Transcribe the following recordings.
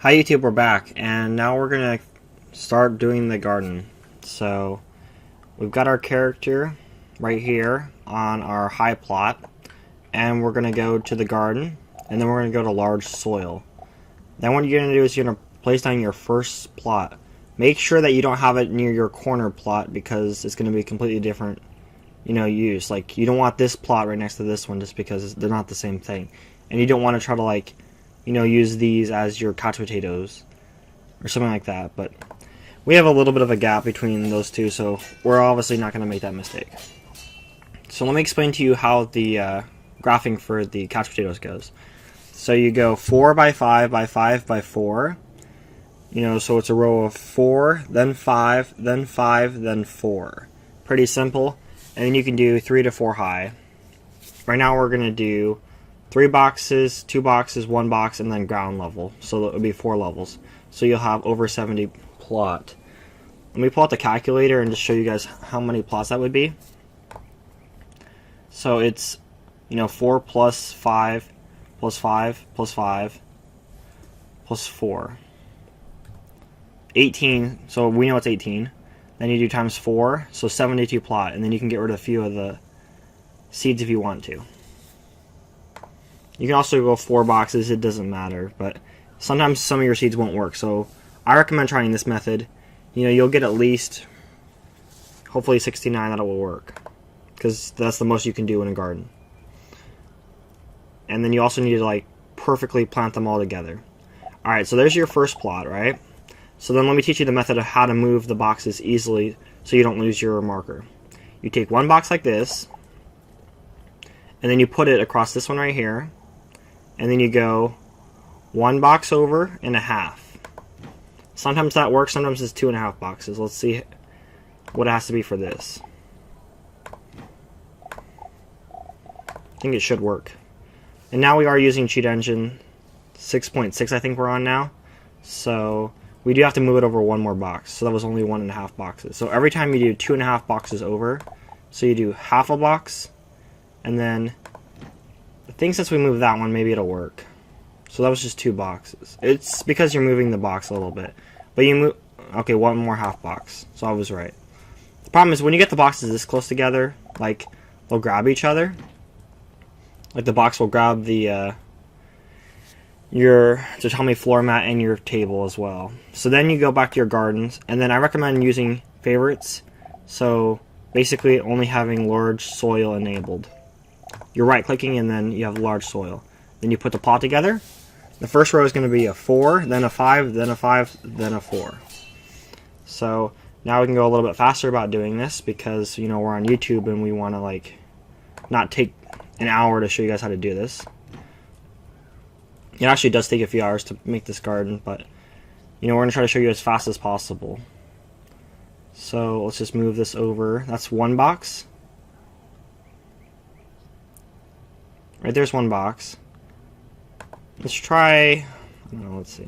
Hi YouTube, we're back, and now we're gonna start doing the garden. So we've got our character right here on our high plot, and we're gonna go to the garden, and then we're gonna go to large soil. Then what you're gonna do is you're gonna place down your first plot. Make sure that you don't have it near your corner plot because it's gonna be completely different, use. Like, you don't want this plot right next to this one just because they're not the same thing, and you don't want to try to use these as your couch potatoes or something like that. But we have a little bit of a gap between those two, so we're obviously not going to make that mistake. So let me explain to you how the graphing for the couch potatoes goes. So you go 4 by 5 by 5 by 4. So it's a row of 4, then 5, then 5, then 4. Pretty simple. And then you can do 3 to 4 high. Right now we're going to do 3 boxes, 2 boxes, 1 box, and then ground level. So it would be 4 levels. So you'll have over 70 plot. Let me pull out the calculator and just show you guys how many plots that would be. So it's 4 plus 5 plus 5 plus 5 plus 4. 18. So we know it's 18. Then you do times 4, so 72 plot, and then you can get rid of a few of the seeds if you want to. You can also go 4 boxes, it doesn't matter, but sometimes some of your seeds won't work. So I recommend trying this method. You'll get at least, hopefully 69 that will work, because that's the most you can do in a garden. And then you also need to perfectly plant them all together. Alright, so there's your first plot, right? So then let me teach you the method of how to move the boxes easily so you don't lose your marker. You take one box like this, and then you put it across this one right here, and then you go 1 box over and a half. Sometimes that works, sometimes it's 2.5 boxes. Let's see what it has to be for this. I think it should work. And now we are using Cheat Engine 6.6, I think we're on now. So we do have to move it over 1 more box. So that was only 1.5 boxes. So every time you do 2.5 boxes over, so you do half a box, and then I think since we moved that one, maybe it'll work. So that was just 2 boxes. It's because you're moving the box a little bit. But you move... Okay, 1 more half box. So I was right. The problem is when you get the boxes this close together, they'll grab each other. The box will grab the your tatami floor mat and your table as well. So then you go back to your gardens, and then I recommend using favorites. So basically only having large soil enabled. You're right clicking and then you have large soil. Then you put the plot together. The first row is going to be a 4, then a 5, then a 5, then a 4. So now we can go a little bit faster about doing this because we're on YouTube and we want to not take an hour to show you guys how to do this. It actually does take a few hours to make this garden, but we're going to try to show you as fast as possible. So let's just move this over. That's 1 box. Right there's 1 box. Let's try, I don't know, let's see.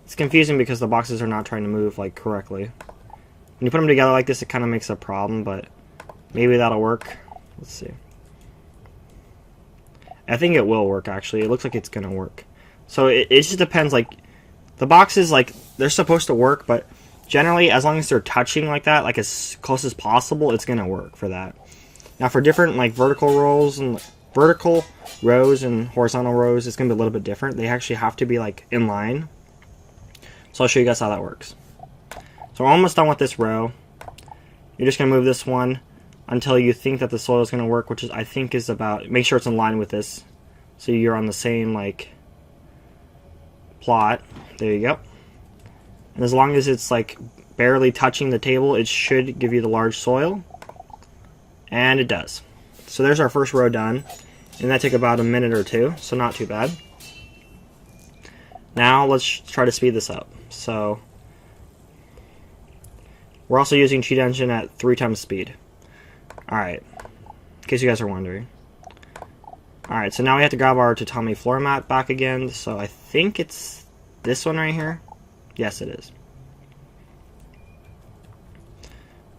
It's confusing because the boxes are not trying to move correctly. When you put them together like this, it kind of makes a problem, but maybe that'll work. Let's see. I think it will work, actually. It looks like it's going to work. So it just depends, the boxes, they're supposed to work, but generally, as long as they're touching like that, as close as possible, it's going to work for that. Now for different, vertical rows and horizontal rows, it's going to be a little bit different. They actually have to be in line. So I'll show you guys how that works. So we're almost done with this row. You're just going to move this one until you think that the soil is going to work, which is I think is about, make sure it's in line with this. So you're on the same plot. There you go. And as long as it's barely touching the table, it should give you the large soil. And it does. So there's our first row done. And that took about a minute or 2, so not too bad. Now let's try to speed this up. So we're also using Cheat Engine at 3 times speed. Alright, in case you guys are wondering. Alright, so now we have to grab our tatami floor mat back again. So I think it's this one right here. Yes, it is.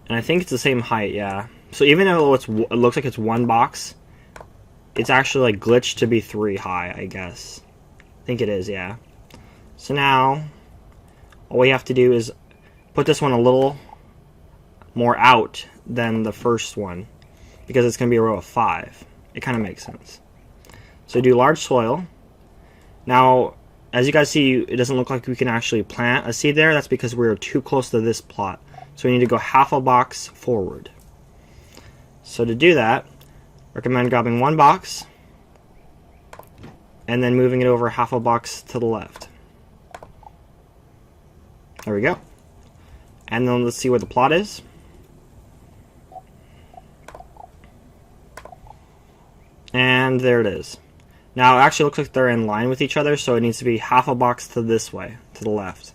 And I think it's the same height, yeah. So even though it looks like it's 1 box, it's actually glitched to be 3 high, I guess. I think it is, yeah. So now, all we have to do is put this one a little more out than the first one, because it's going to be a row of 5. It kind of makes sense. So do large soil. Now, as you guys see, it doesn't look like we can actually plant a seed there. That's because we're too close to this plot. So we need to go half a box forward. So to do that, recommend grabbing one box and then moving it over half a box to the left. There we go. And then let's see where the plot is. And there it is. Now it actually looks like they're in line with each other, so it needs to be half a box to this way, to the left.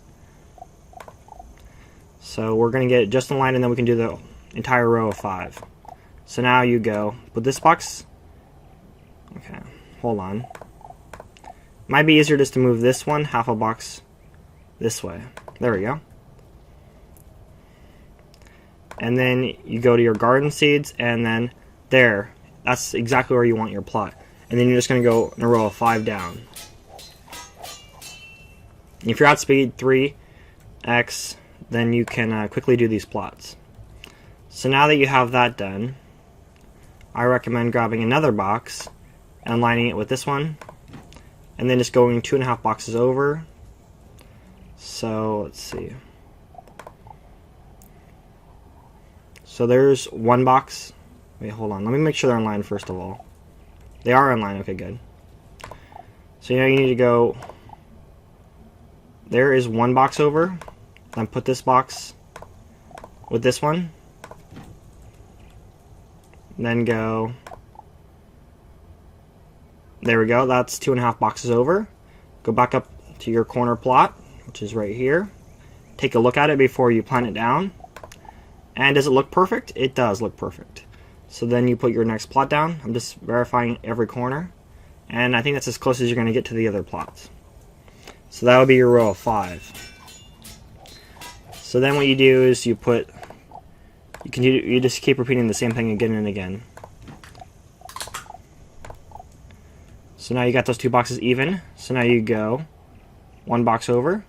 So we're going to get it just in line, and then we can do the entire row of 5. So now you go, put this box, okay, hold on. Might be easier just to move this one, half a box, this way. There we go. And then you go to your garden seeds, and then there, that's exactly where you want your plot. And then you're just going to go in a row of 5 down. If you're at speed 3x, then you can quickly do these plots. So now that you have that done, I recommend grabbing another box and lining it with this one, and then just going 2.5 boxes over. So let's see. So there's one box. Wait, hold on. Let me make sure they're in line first of all. They are in line. Okay, good. So now you need to go. There is one box over. Then put this box with this one. Then go. There we go. That's 2.5 boxes over. Go back up to your corner plot, which is right here. Take a look at it before you plant it down. And does it look perfect? It does look perfect. So then you put your next plot down. I'm just verifying every corner. And I think that's as close as you're going to get to the other plots. So that would be your row of 5. So then what you do is you put, you just keep repeating the same thing again and again. So now you got those 2 boxes even. So now you go 1 box over.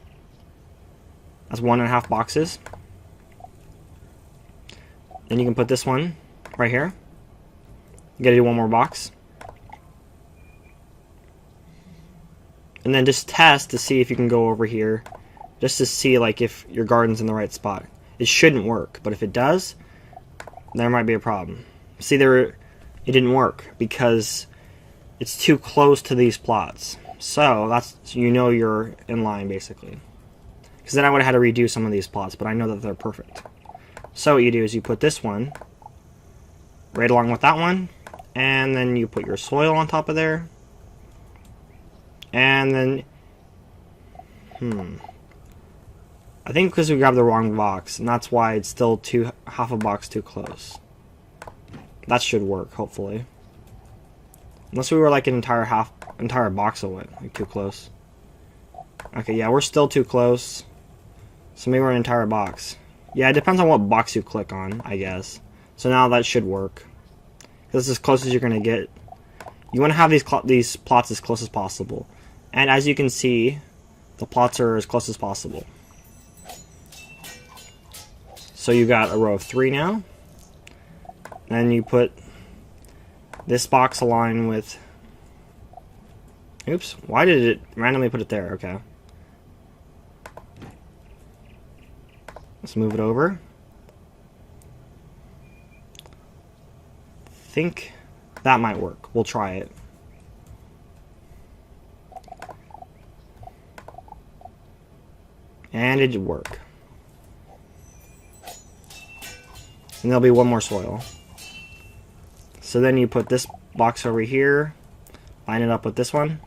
That's 1.5 boxes. Then you can put this one right here. You gotta do 1 more box. And then just test to see if you can go over here, just to see like if your garden's in the right spot. It shouldn't work, but if it does, there might be a problem. See, it didn't work because it's too close to these plots. So that's, you know, you're in line basically. Because then I would have had to redo some of these plots, but I know that they're perfect. So what you do is you put this one right along with that one, and then you put your soil on top of there, and then I think because we grabbed the wrong box, and that's why it's still half a box too close. That should work, hopefully. Unless we were like an entire box away, like too close. Okay, yeah, we're still too close. So maybe we're an entire box. Yeah, it depends on what box you click on, I guess. So now that should work. This is as close as you're going to get. You want to have these plots as close as possible. And as you can see, the plots are as close as possible. So you got a row of 3 now. Then you put this box aligned with... Oops, why did it randomly put it there? Okay. Let's move it over. I think that might work. We'll try it. And it did work. And there'll be 1 more soil. So then you put this box over here, line it up with this one,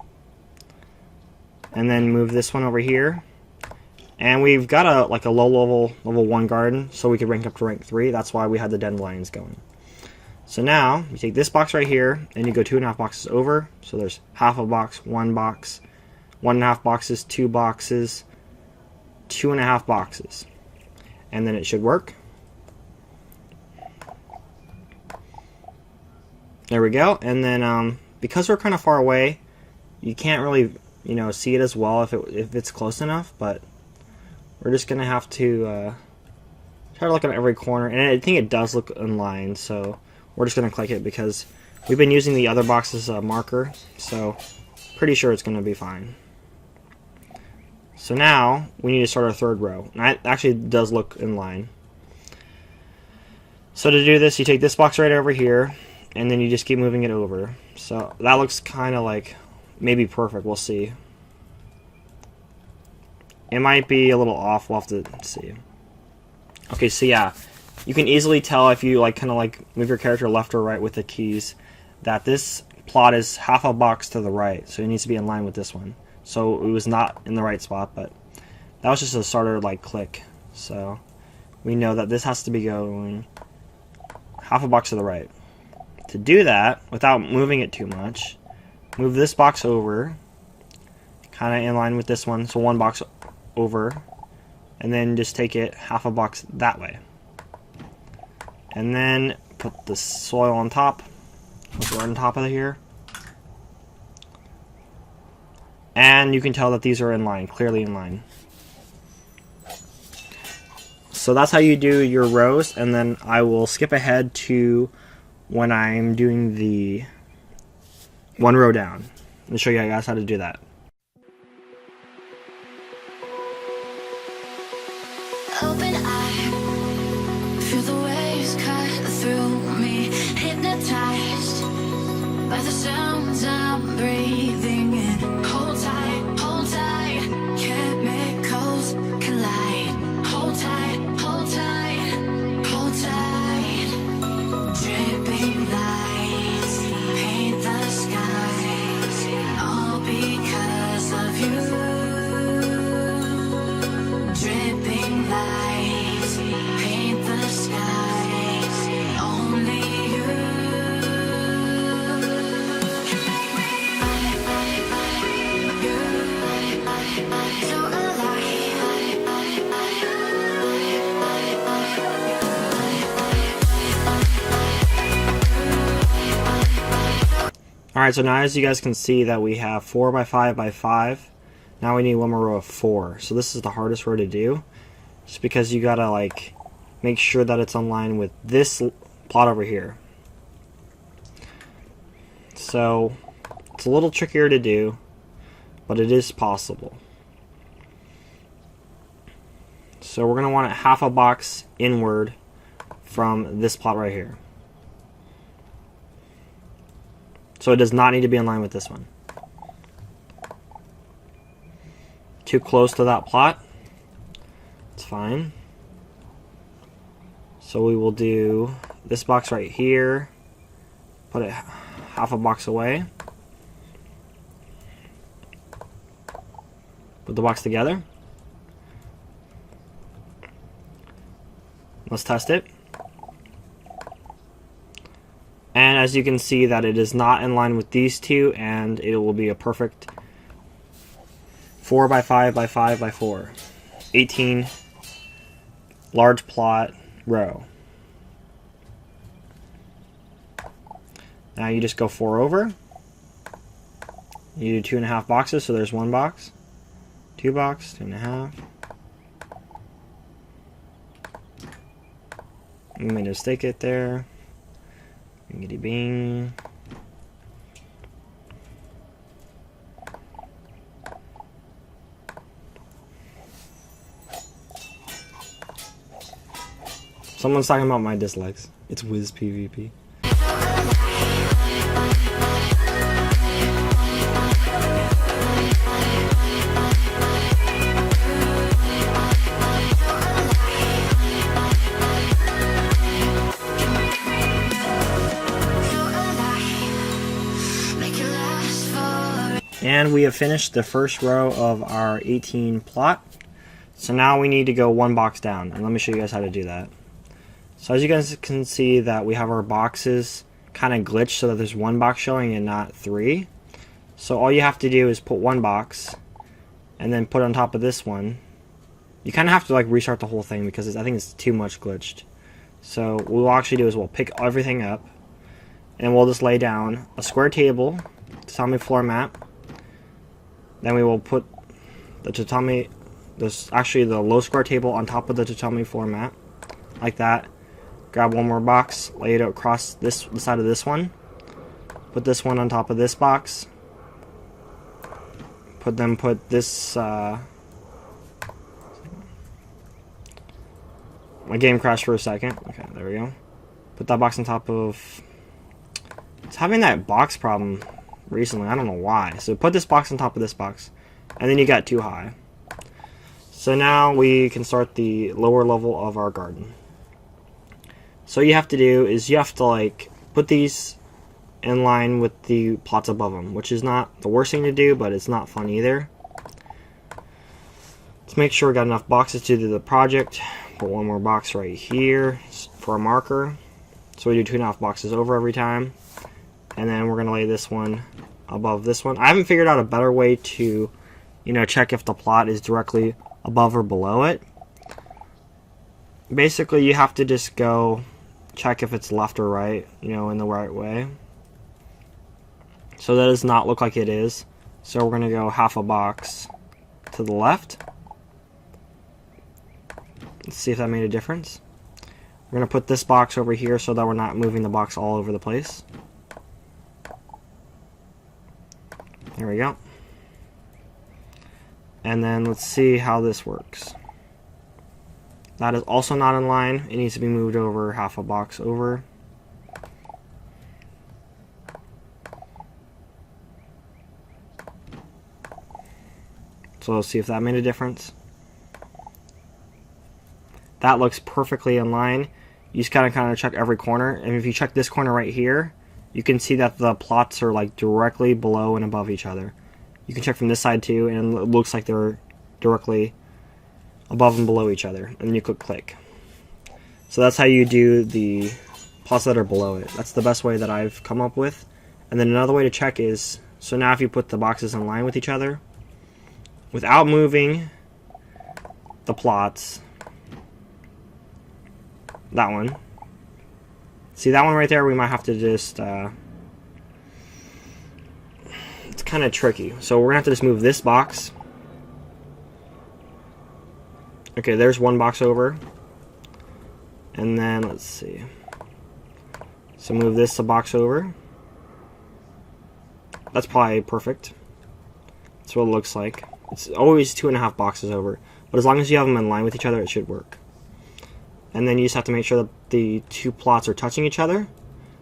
and then move this one over here. And we've got a low level 1 garden, so we could rank up to rank 3. That's why we had the dandelions going. So now you take this box right here, and you go 2.5 boxes over. So there's half a box, 1 box, 1.5 boxes, 2 boxes, 2.5 boxes, and then it should work. There we go. And then because we're kind of far away, you can't really you know, see it as well if it's close enough, but we're just gonna have to try to look at every corner, and I think it does look in line, so we're just gonna click it because we've been using the other box as a marker, so pretty sure it's gonna be fine. So now we need to start our third row, and it actually does look in line. So to do this, you take this box right over here, and then you just keep moving it over. So that looks kind of like maybe perfect. We'll see. It might be a little off. We'll have to see. Okay, so yeah, you can easily tell if you like kind of like move your character left or right with the keys that this plot is half a box to the right, so it needs to be in line with this one. So it was not in the right spot, but that was just a starter like click. So we know that this has to be going half a box to the right. To do that without moving it too much, move this box over, kind of in line with this one, so one box over, and then just take it half a box that way. And then put the soil on top, right on top of here. And you can tell that these are in line, clearly in line. So that's how you do your rows, and then I will skip ahead to when I'm doing the one row down and show you guys how to do that. Open eye, feel the waves cut through me, hypnotized by the sounds I'm breathing in. Hold tight, chemicals collide. Hold tight, hold tight, hold tight. Dripping lights paint the skies, all because of you. Dripping lights paint the skies, only you can make me so alive. Alright, so now as you guys can see that we have 4 by 5 by 5. Now we need one more row of 4. So this is the hardest row to do, just because you gotta like make sure that it's in line with this plot over here. So it's a little trickier to do, but it is possible. So we're gonna want it half a box inward from this plot right here. So it does not need to be in line with this one. Too close to that plot, it's fine. So we will do this box right here, put it half a box away, put the box together. Let's test it. And as you can see that it is not in line with these two, and it will be a perfect 4 by 5 by 5 by 4. 18 large plot row. Now you just go 4 over. You do 2.5 boxes, so there's 1 box, 2 box, 2.5. You may just stick it there. Bingity bing. Someone's talking about my dislikes. It's Wiz PvP. And we have finished the first row of our 18 plot. So now we need to go 1 box down, and let me show you guys how to do that. So as you guys can see that we have our boxes kind of glitched so that there's 1 box showing and not 3. So all you have to do is put 1 box and then put on top of this one. You kind of have to like restart the whole thing because I think it's too much glitched. So what we'll actually do is we'll pick everything up and we'll just lay down a square table to tell me floor mat. Then we will put the tatami, actually the low square table on top of the tatami floor mat, like that. Grab one more box, lay it across the side of this one. Put this one on top of this box. Put this. My game crashed for a second. Okay, there we go. Put that box on top of. It's having that box problem recently. I don't know why. So put this box on top of this box, and then you got too high. So now we can start the lower level of our garden. So what you have to do is you have to like put these in line with the plots above them, which is not the worst thing to do, but it's not fun either. Let's make sure we got enough boxes to do the project. Put one more box right here for a marker. So we do 2.5 boxes over every time. And then we're gonna lay this one above this one. I haven't figured out a better way to, check if the plot is directly above or below it. Basically, you have to just go check if it's left or right, in the right way. So that does not look like it is. So we're going to go half a box to the left. Let's see if that made a difference. We're going to put this box over here so that we're not moving the box all over the place. There we go. And then let's see how this works. That is also not in line. It needs to be moved over half a box over. So let's see if that made a difference. That looks perfectly in line. You just gotta kind of check every corner. And if you check this corner right here, you can see that the plots are like directly below and above each other. You can check from this side too, and it looks like they're directly above and below each other. And then you click. So that's how you do the plots that are below it. That's the best way that I've come up with. And then another way to check is, so now if you put the boxes in line with each other, without moving the plots, that one. See that one right there, we might have to just, it's kind of tricky. So we're going to have to just move this box. Okay, there's one box over. And then, let's see. So move this a box over. That's probably perfect. That's what it looks like. It's always 2.5 boxes over. But as long as you have them in line with each other, it should work. And then you just have to make sure that the two plots are touching each other.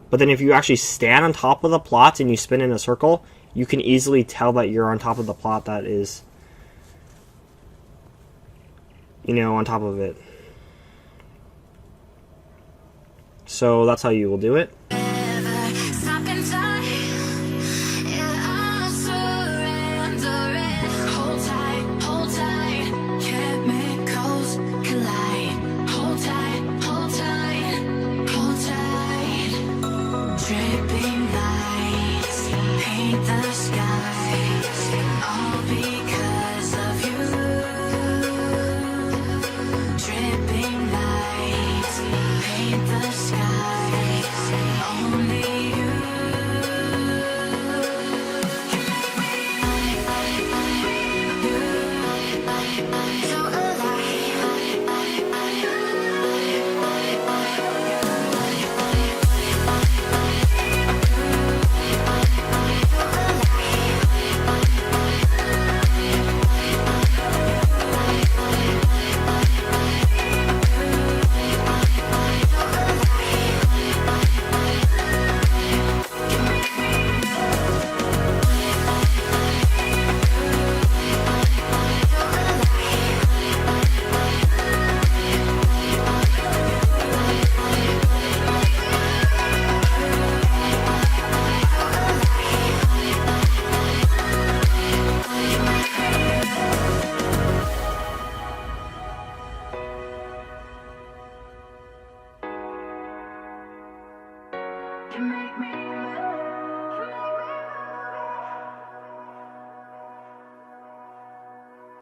But then if you actually stand on top of the plots and you spin in a circle, you can easily tell that you're on top of the plot that is, on top of it. So that's how you will do it. Stop in time. Yeah, I'm surrendering. Hold tight, chemicals collide. Hold tight, hold tight, hold tight. Dripping lights paint the skies, all because of you. Dripping lights paint the skies, only you. So you make me